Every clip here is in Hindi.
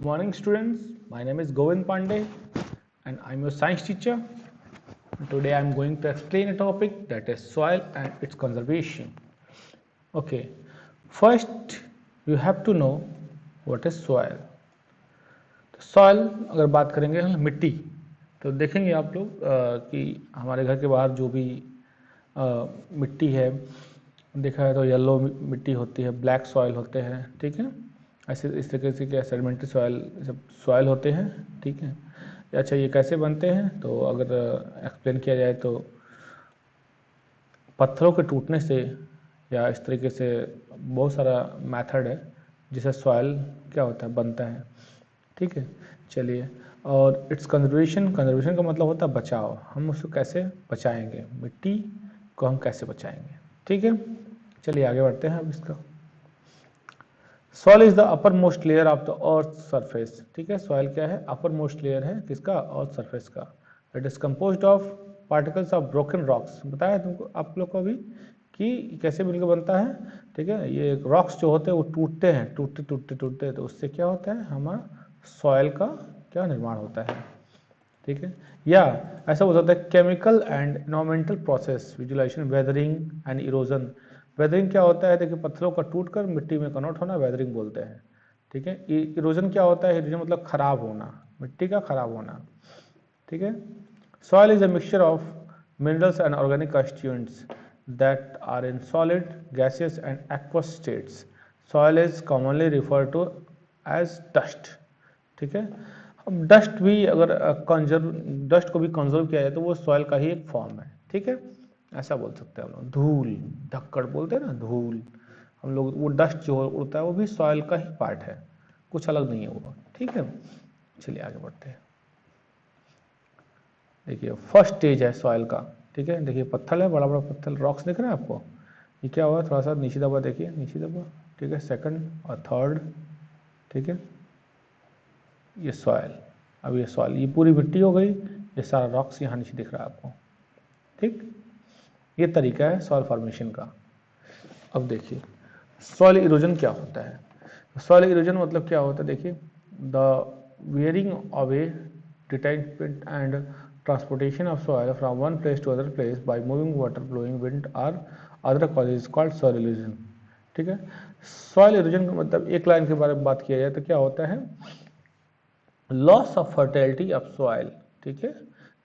Morning students, my name is Govind Pandey and I'm your science teacher. Today I'm going to explain a topic that is soil and its conservation. Okay, first you have to know what is soil. Soil अगर बात करेंगे हम मिट्टी तो देखेंगे आप लोग कि हमारे घर के बाहर जो भी मिट्टी है देखा है तो येलो मिट्टी होती है, ब्लैक सॉइल होते हैं, ठीक है। ऐसे इस तरीके से क्या सेडिमेंट्री सॉइल सब सॉइल होते हैं, ठीक है। अच्छा ये कैसे बनते हैं तो अगर एक्सप्लेन किया जाए तो पत्थरों के टूटने से या इस तरीके से बहुत सारा मेथड है जिससे सॉइल क्या होता है बनता है, ठीक है। चलिए, और इट्स कंजर्वेशन का मतलब होता है बचाव। हम उसको कैसे बचाएंगे, मिट्टी को हम कैसे बचाएंगे, ठीक है। चलिए आगे बढ़ते हैं अब इसका। Soil is the uppermost layer of the earth surface, ठीक है। सॉइल क्या है, अपर मोस्ट लेयर है किसका, अर्थ सरफेस का। It is composed of particles of broken rocks, बताया तुमको आप लोग को अभी कि कैसे मिलकर बनता है, ठीक है। ये रॉक्स जो होते हैं वो टूटते हैं, टूटते तो उससे क्या होता है, हमारा सॉइल का क्या निर्माण होता है, ठीक है। या ऐसा हो सकता है chemical and environmental process, visualisation, weathering and erosion. Weathering क्या होता है, देखिए पत्थरों का टूटकर मिट्टी में कन्वर्ट होना वेदरिंग बोलते हैं, ठीक है। इरोजन क्या होता है, इरोजन मतलब खराब होना, मिट्टी का खराब होना, ठीक है। Soil is a mixture of minerals and organic constituents that are in solid, gaseous and aqueous states. Soil is commonly referred to as dust, ठीक है। अब डस्ट भी अगर डस्ट को भी कंजर्व किया जाए तो वो सॉइल का ही एक फॉर्म है, ठीक है। ऐसा बोल सकते हैं हम लोग। धूल, धक्कड़ बोलते हैं ना, धूल, हम लोग वो डस्ट जो उड़ता है वो भी सॉइल का ही पार्ट है, कुछ अलग नहीं है वो, ठीक है। चलिए आगे बढ़ते हैं। देखिए फर्स्ट स्टेज है सॉइल का, ठीक है। देखिए पत्थर है, बड़ा बड़ा पत्थर, रॉक्स दिख रहे हैं आपको। ये क्या हुआ, थोड़ा सा नीचे दबा, देखिए नीचे दबा, ठीक है। सेकंड और थर्ड, ठीक है। ये सॉइल, अब ये सॉइल, ये पूरी मिट्टी हो गई, ये सारा रॉक्स यहाँ नीचे दिख रहा है आपको, ठीक। ये तरीका है सॉइल फॉर्मेशन का। अब देखिए सॉइल इरोजन क्या होता है। सॉइल इरोजन मतलब क्या होता है, देखिए the wearing of a detachment and transportation of soil from one place to other place by moving water, blowing wind और other causes called soil erosion, ठीक है। सॉइल इरोजन का मतलब एक लाइन के बारे में बात किया जाए तो क्या होता है, loss of fertility of soil, ठीक है।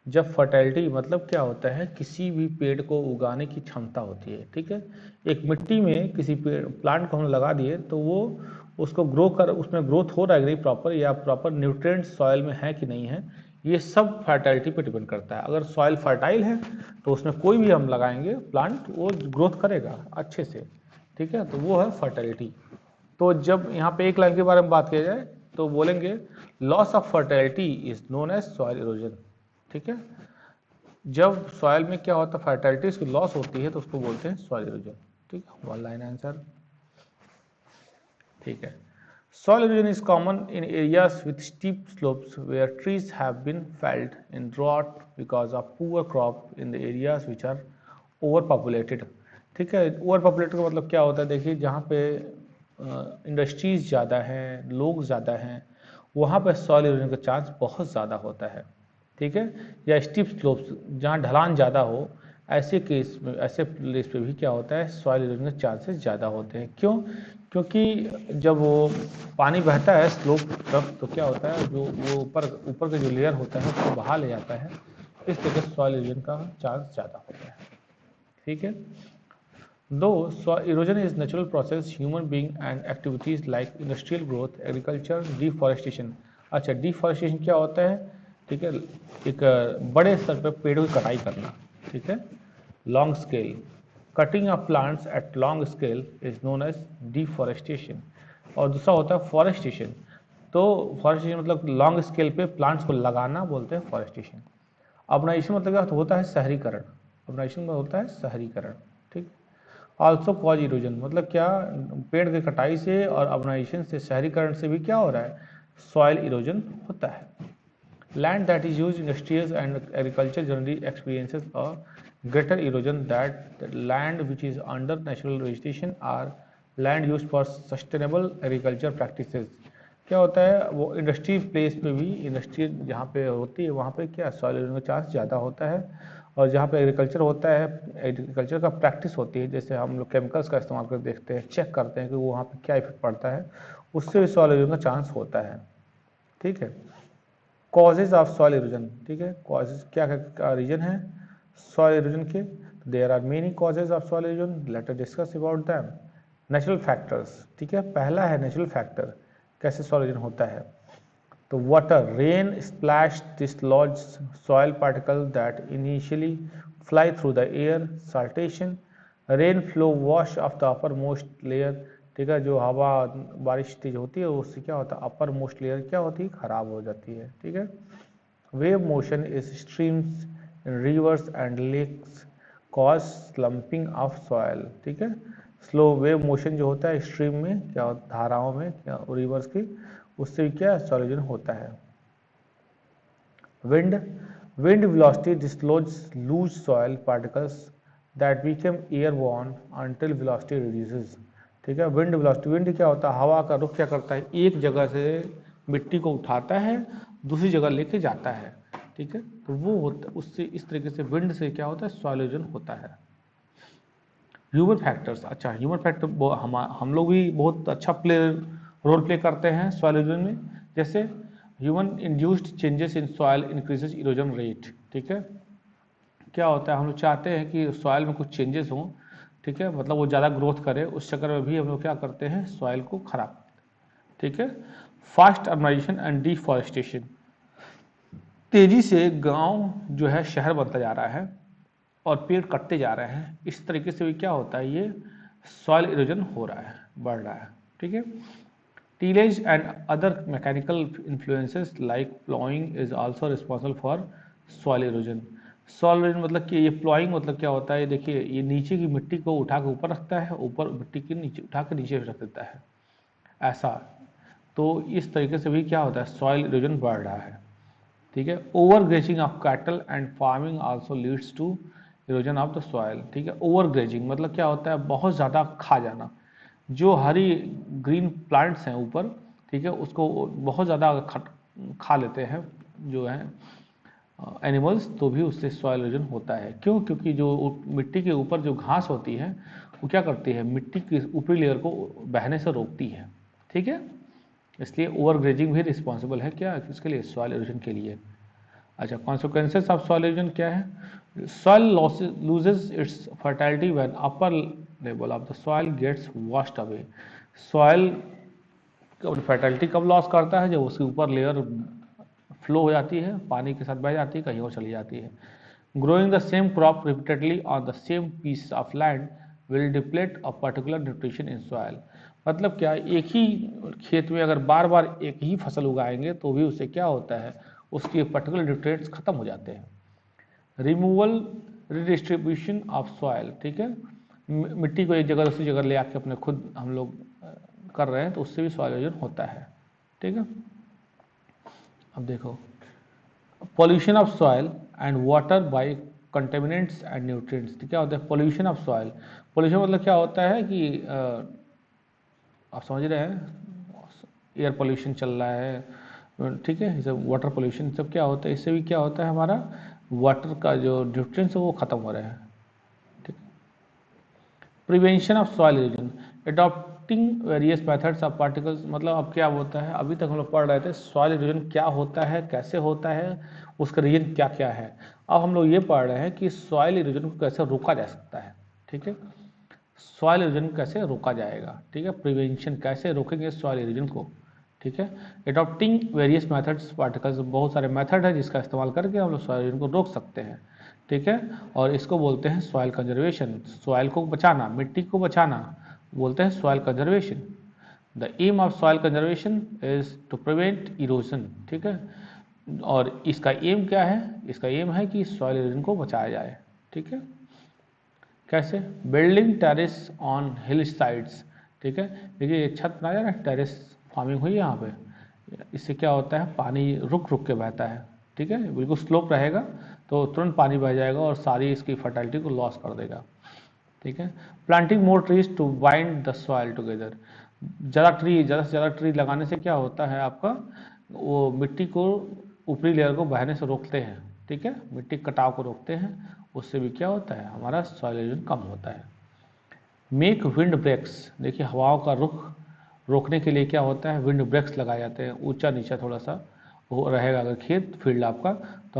जब फर्टिलिटी मतलब क्या होता है, किसी भी पेड़ को उगाने की क्षमता होती है, ठीक है। एक मिट्टी में किसी पेड़ प्लांट को हम लगा दिए तो वो उसको ग्रो कर, उसमें ग्रोथ हो रहा है कि नहीं प्रॉपर, या प्रॉपर न्यूट्रिएंट सॉइल में है कि नहीं है, ये सब फर्टिलिटी पे डिपेंड करता है। अगर सॉइल फर्टाइल है तो उसमें कोई भी हम लगाएंगे प्लांट वो ग्रोथ करेगा अच्छे से, ठीक है। तो वो है फर्टिलिटी। तो जब यहाँ पे एक लाइन के बारे में बात किया जाए तो बोलेंगे loss of fertility is known as soil erosion, ठीक है। जब सॉइल में क्या होता है, फर्टिलिटी उसकी लॉस होती है तो उसको बोलते हैं सॉइल इरोजन, ठीक है। वन लाइन आंसर, ठीक है। Soil erosion is common in areas with steep slopes where trees have been felled in drought because of poor crop in the areas which are overpopulated, ठीक है। ओवरपॉपुलेटेड का मतलब क्या होता है, देखिए जहाँ पे इंडस्ट्रीज ज़्यादा हैं, लोग ज़्यादा हैं, वहाँ पे सॉइल इरोजन का चांस बहुत ज़्यादा होता है, ठीक है। या स्टीप स्लोप्स जहाँ ढलान ज़्यादा हो, ऐसे केस में, ऐसे प्लेस पे भी क्या होता है, सॉइल इरोजन के चांसेस ज़्यादा होते हैं। क्यों, क्योंकि जब वो पानी बहता है स्लोप तरफ तो क्या होता है, जो वो ऊपर का जो लेयर होता है उसको बहा ले जाता है, इस तरह से सॉइल इरोजन का चांस ज़्यादा होता है, ठीक है। Though soil erosion is natural process, human being and activities like industrial growth, agriculture, deforestation। अच्छा डिफॉरेस्टेशन क्या होता है, ठीक है, एक बड़े स्तर पर पेड़ों की कटाई करना, ठीक है, long scale. Cutting of plants at long scale is known as deforestation. और दूसरा होता है फॉरेस्टेशन। तो फॉरेस्टेशन मतलब लॉन्ग स्केल पे प्लांट्स को लगाना बोलते हैं फॉरेस्टेशन। अर्बनाइजेशन मतलब क्या होता है, शहरीकरण। अर्बनाइजेशन में होता है शहरीकरण, ठीक। आल्सो कॉज इरोजन मतलब क्या, पेड़ की कटाई से और अर्बनाइजेशन से, शहरीकरण से भी क्या हो रहा है, सॉइल इरोजन होता है। Land that is use industries and agriculture generally experiences a greater erosion that land which is under natural vegetation are land use for sustainable agriculture practices, क्या होता है, वो इंडस्ट्री प्लेस में भी, इंडस्ट्री जहाँ पे होती है वहाँ पे क्या सॉइल इरोजन का चांस ज़्यादा होता है। और जहाँ पे एग्रीकल्चर होता है, एग्रीकल्चर का प्रैक्टिस होती है, जैसे हम लोग केमिकल्स का इस्तेमाल कर देखते हैं, चेक करते हैं कि वहाँ पे क्या इफेक्ट पड़ता है, उससे भी सॉइल इरोजन का चांस होता है। ठीक है। कॉजेज ऑफ सॉइल इरोजन, ठीक है, कॉजेज क्या क्या रीजन है सॉइल इरोजन के, there are many causes of soil erosion, let us discuss about them. Natural factors, ठीक है, पहला है नेचुरल फैक्टर, कैसे सॉइल इरोजन होता है। तो water, rain splash dislodge soil particle that initially fly through the air, saltation, rain flow wash off the uppermost layer, ठीक है, जो हवा बारिश तेज होती है उससे क्या होता है, अपर मोस्ट लेयर क्या होती है, खराब हो जाती है। ठीक है। Wave motion is streams in rivers and lakes cause slumping of soil, ठीक है, स्लो वेव मोशन जो होता है स्ट्रीम में, क्या होता, धाराओं में, क्या रिवर्स की, उससे भी क्या सॉइल इरोजन होता है। Wind, wind velocity dislodges loose soil particles that become airborne until velocity reduces, ठीक है। विंड वेलोसिटी, विंड क्या होता है, हवा का रुख क्या करता है, एक जगह से मिट्टी को उठाता है दूसरी जगह लेके जाता है, ठीक है, तो वो होता, उससे इस तरीके से विंड से क्या होता है, सॉइल इरोजन होता है। ह्यूमन फैक्टर्स, अच्छा ह्यूमन फैक्टर हम लोग भी बहुत अच्छा रोल प्ले करते हैं सॉइल इरोजन में, जैसे human induced changes in soil increases erosion rate, ठीक है, क्या होता है, हम लोग चाहते हैं कि सॉइल में कुछ चेंजेस हों, ठीक है, मतलब वो ज़्यादा ग्रोथ करे, उस चक्कर में भी हम लोग क्या करते हैं, सॉइल को खराब, ठीक है। फास्ट अर्बनाइजेशन एंड डिफॉरेस्टेशन, तेजी से गांव जो है शहर बनता जा रहा है और पेड़ कटते जा रहे हैं, इस तरीके से भी क्या होता है, ये सॉइल इरोजन हो रहा है, बढ़ रहा है, ठीक है। Tillage and other mechanical influences like ploughing is also responsible for soil erosion. Soil erosion मतलब कि ये प्लॉइंग मतलब क्या होता है, देखिए ये नीचे की मिट्टी को उठा के ऊपर रखता है, ऊपर मिट्टी के नीचे उठा के नीचे रख देता है, ऐसा, तो इस तरीके से भी क्या होता है, सॉइल इरोजन बढ़ रहा है, ठीक है। Overgrazing of cattle and farming also leads to erosion of the soil, ठीक है। ओवर ग्रेजिंग मतलब क्या होता है, बहुत ज़्यादा खा जाना, जो हरी ग्रीन प्लांट्स हैं ऊपर, ठीक है, उसको बहुत ज़्यादा खा लेते हैं जो है एनिमल्स, तो भी उससे सॉइल इरोजन होता है। क्यों, क्योंकि जो मिट्टी के ऊपर जो घास होती है वो क्या करती है, मिट्टी की ऊपरी लेयर को बहने से रोकती है, ठीक है, इसलिए ओवर ग्रेजिंग भी रिस्पॉन्सिबल है क्या, किसके लिए, सॉइल इरोजन के लिए। अच्छा, कॉन्सिक्वेंसेस ऑफ सॉइल इरोजन क्या है, soil loses its fertility when upper level of the soil gets washed away. Soil अपनी फर्टिलिटी कब लॉस करता है, जब उसके ऊपर लेयर फ्लो हो जाती है, पानी के साथ बह जाती है, कहीं और चली जाती है। Growing the same crop repeatedly on the same piece of land will deplete a particular nutrition in soil, मतलब क्या, एक ही खेत में अगर बार बार एक ही फसल उगाएंगे तो भी उससे क्या होता है, उसके पर्टिकुलर न्यूट्रिएंट्स खत्म हो जाते हैं। रिमूवल रिडिस्ट्रीब्यूशन ऑफ सॉइल, ठीक है, मिट्टी को एक जगह दूसरी जगह ले आके अपने खुद हम लोग कर रहे हैं, तो उससे भी सॉइल इरोजन होता है, ठीक है। अब देखो, pollution of soil and water bye contaminants and nutrients, क्या होता है पॉल्यूशन ऑफ सॉइल, पॉल्यूशन मतलब क्या होता है कि आप समझ रहे हैं, एयर पोल्यूशन चल रहा है, ठीक है, सब वाटर पोल्यूशन, सब क्या होता है, इससे भी क्या होता है, हमारा वाटर का जो न्यूट्रिएंट्स है वो खत्म हो रहे हैं, ठीक। Prevention of soil erosion, adopting various methods of particles, मतलब अब क्या होता है, अभी तक हम लोग पढ़ रहे थे सॉइल इरोजन क्या होता है, कैसे होता है, उसका रीजन क्या क्या है। अब हम लोग ये पढ़ रहे हैं कि सॉइल इरोजन को कैसे रोका जा सकता है, ठीक है, सॉइल इरोजन कैसे रोका जाएगा, ठीक है, प्रिवेंशन कैसे रोकेंगे सॉइल इरोजन को, ठीक है। एडॉप्टिंग वेरियस मेथड्स पार्टिकल्स, बहुत सारे मेथड है जिसका इस्तेमाल करके हम लोग सॉइल इरोजन को रोक सकते हैं, ठीक है, और इसको बोलते हैं सॉइल कंजर्वेशन, सॉइल को बचाना, मिट्टी को बचाना बोलते हैं soil conservation. The aim of soil conservation is to prevent erosion, ठीक है, और इसका एम क्या है, इसका एम है कि सॉइल इरोजन को बचाया जाए, ठीक है। कैसे, building terrace on hill sides, ठीक है, देखिए छत बनाया जा रहा है, टेरेस फार्मिंग हुई है यहाँ पे, इससे क्या होता है, पानी रुक रुक के बहता है, ठीक है, बिल्कुल स्लोप रहेगा तो तुरंत पानी बह जाएगा और सारी इसकी फर्टिलिटी को लॉस कर देगा, ठीक है। Planting more trees to bind the soil together, ज़्यादा से ज़्यादा ट्री लगाने से क्या होता है आपका, वो मिट्टी को ऊपरी लेयर को बहने से रोकते हैं, ठीक है, मिट्टी कटाव को रोकते हैं, उससे भी क्या होता है हमारा सॉइल इरोजन कम होता है। मेक विंड ब्रेक्स, देखिए हवाओं का रुख रोकने के लिए क्या होता है, विंड ब्रेक्स लगाए जाते हैं, ऊंचा नीचा थोड़ा सा वो रहेगा अगर खेत फील्ड आपका, तो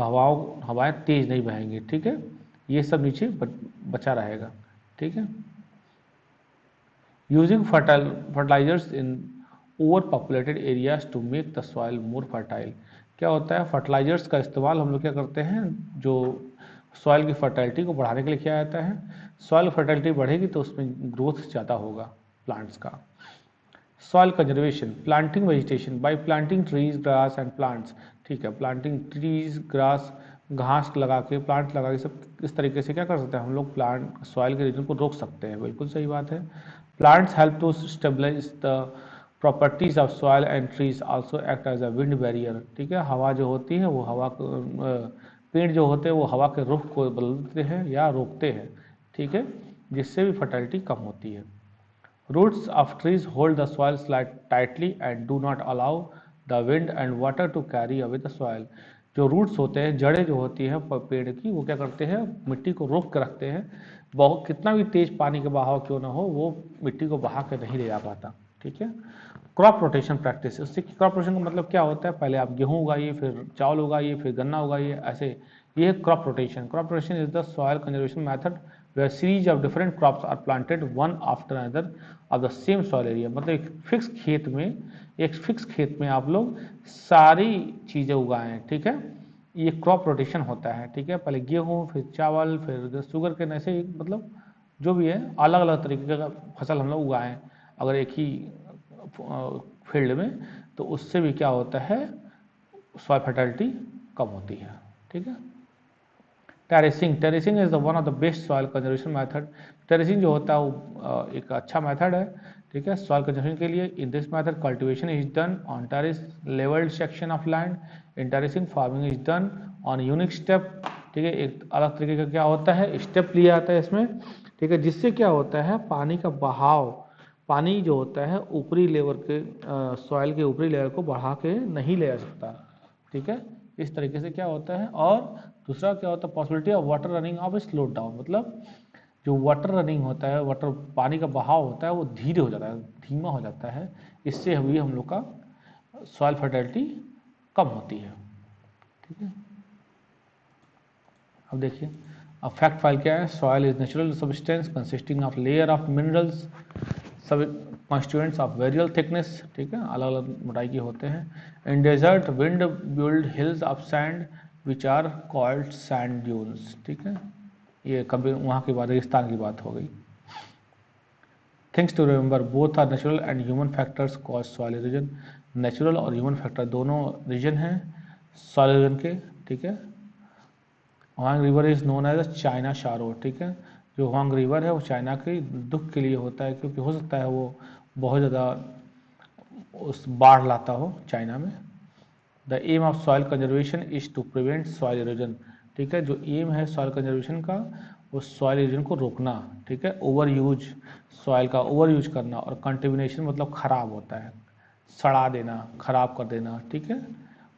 हवाएं तेज नहीं बहेंगी, ठीक है, ये सब नीचे बचा रहेगा, ठीक है। Using fertilisers in overpopulated areas to make the soil more fertile, क्या होता है फर्टिलाइजर्स का इस्तेमाल हम लोग क्या करते हैं, जो सॉइल की फर्टिलिटी को बढ़ाने के लिए किया जाता है, सॉइल फर्टिलिटी बढ़ेगी तो उसमें ग्रोथ ज़्यादा होगा प्लांट्स का। Soil conservation, planting vegetation bye planting trees grass and plants, ठीक है, प्लांटिंग ट्रीज ग्रास घास लगा के प्लांट लगा के सब इस तरीके से क्या कर सकते हैं हम लोग, प्लांट सॉइल के रीजन को रोक सकते हैं, बिल्कुल सही बात है। Plants help to stabilise the properties of soil and trees also act as a wind barrier, ठीक है, हवा जो होती है वो पेड़ जो होते हैं वो हवा के रुख को बदलते हैं या रोकते हैं, ठीक है, जिससे भी फर्टिलिटी कम होती है। Roots of trees hold the soil tightly and do not allow the wind and water to carry away the soil. जो रूट्स होते हैं, जड़ें जो होती हैं पेड़ की, वो क्या करते हैं मिट्टी को रोक कर रखते हैं, बहुत कितना भी तेज पानी का बहाव क्यों ना हो वो मिट्टी को बहा कर नहीं ले जा पाता, ठीक है। क्रॉप रोटेशन प्रैक्टिस, उससे क्रॉप रोटेशन का मतलब क्या होता है, पहले आप गेहूँ उगाइए, फिर चावल उगाइए, फिर गन्ना उगाइए, ऐसे ये है crop rotation. Crop rotation is the soil conservation method where series of different crops are planted one after another of the same soil area, मतलब एक फिक्स खेत में आप लोग सारी चीज़ें उगाएं, ठीक है, ये क्रॉप रोटेशन होता है, ठीक है, पहले गेहूँ फिर चावल फिर शुगर केन, ऐसे मतलब जो भी है अलग अलग तरीके का फसल हम लोग उगाएं अगर एक ही फील्ड में, तो उससे भी क्या होता है सॉइल फर्टिलिटी कम होती है, ठीक है। Terracing is the one of the best soil conservation method, terracing जो होता है वो एक अच्छा मेथड है, ठीक है, सॉइल कंजर्वेशन के लिए। In this method cultivation is done on terrace levelled section of land, in terracing farming is done on unique step, ठीक है, एक अलग तरीके का क्या होता है स्टेप लिया जाता है इसमें, ठीक है, जिससे क्या होता है पानी का बहाव, पानी जो होता है ऊपरी लेवल के सॉइल के ऊपरी लेवल को बढ़ा के नहीं ले जा सकता, ठीक है, इस तरीके से क्या होता है। और दूसरा क्या होता है possibility of water running of slow down, मतलब जो वाटर रनिंग होता है, वाटर पानी का बहाव होता है वो धीरे हो जाता है, धीमा हो जाता है, इससे भी हम लोग का सॉइल फर्टिलिटी कम होती है, ठीक है। अब देखिए अब फैक्ट फाइल क्या है, soil is natural substance consisting of layer of minerals sub constituents of वेरियल थिकनेस, ठीक है, अलग अलग मोटाई के होते हैं। In desert wind build hills of sand which are called sand dunes, ठीक है, ये कभी वहाँ की बात रेगिस्तान की बात हो गई। Things to remember both are natural and human factors cause soil erosion, natural और ह्यूमन फैक्टर दोनों रीजन हैं सॉइल इरोजन के, ठीक है। Huang river is known as China sorrow, ठीक है, जो हुआंग रिवर है वो चाइना के दुख के लिए होता है, क्योंकि हो सकता है वो बहुत ज़्यादा उस बाढ़ लाता हो चाइना में। The aim of soil conservation is to prevent soil erosion, ठीक है, जो एम है सॉइल कंजर्वेशन का वो सॉइल इरोजन को रोकना, ठीक है, ओवर यूज सॉइल का ओवर यूज करना, और कंटेमिनेशन मतलब खराब होता है, सड़ा देना, खराब कर देना, ठीक है,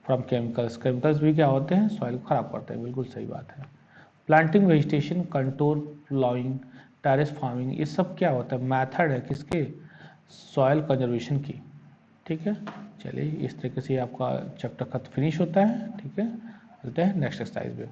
फ्रॉम केमिकल्स, केमिकल्स भी क्या होते हैं सॉइल को खराब करते हैं, बिल्कुल सही बात है। Planting vegetation control प्लाइंग terrace farming, ये सब क्या होता है मैथड है किसके सॉइल कंजर्वेशन की, ठीक है। चलिए इस तरीके से आपका चैप्टर खत्म फिनिश होता है, ठीक है, चलते हैं नेक्स्ट एक्सरसाइज में।